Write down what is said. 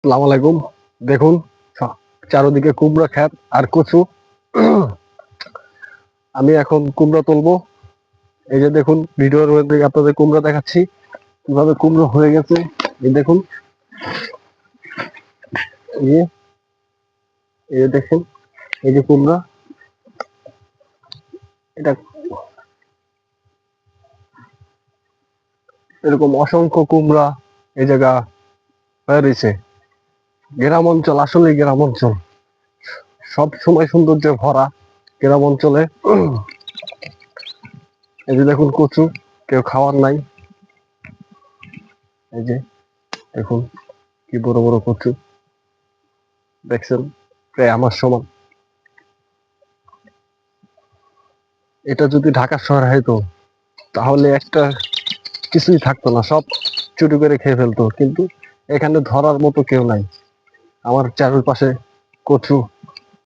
আসসালামু আলাইকুম। দেখুন, চারদিকে কুমড়া ক্ষেত আর কচু। আমি এখন কুমড়া তুলবো। এই যে দেখুন, ভিডিওর মধ্যে আপনাদের কুমড়া দেখাচ্ছি কিভাবে কুমড়ো হয়ে গেছে। এই দেখুন, এই যে এই যে দেখেন, এই যে কুমড়া, এটা এরকম অসংখ্য কুমড়া এই জায়গা হয়ে রয়েছে। গ্রাম অঞ্চল, আসলে গ্রাম অঞ্চল সব সময় সৌন্দর্যে ভরা। গ্রাম অঞ্চলে এই যে দেখুন কচু, কেউ খাওয়ার নাই। এই যে দেখুন, কি বড় বড় কচু দেখছেন, প্রায় আমার সমান। এটা যদি ঢাকা শহর হয়তো, তাহলে একটা কিছুই থাকতো না, সব চুরি করে খেয়ে ফেলতো। কিন্তু এখানে ধরার মতো কেউ নাই। আমার চারপাশে কচু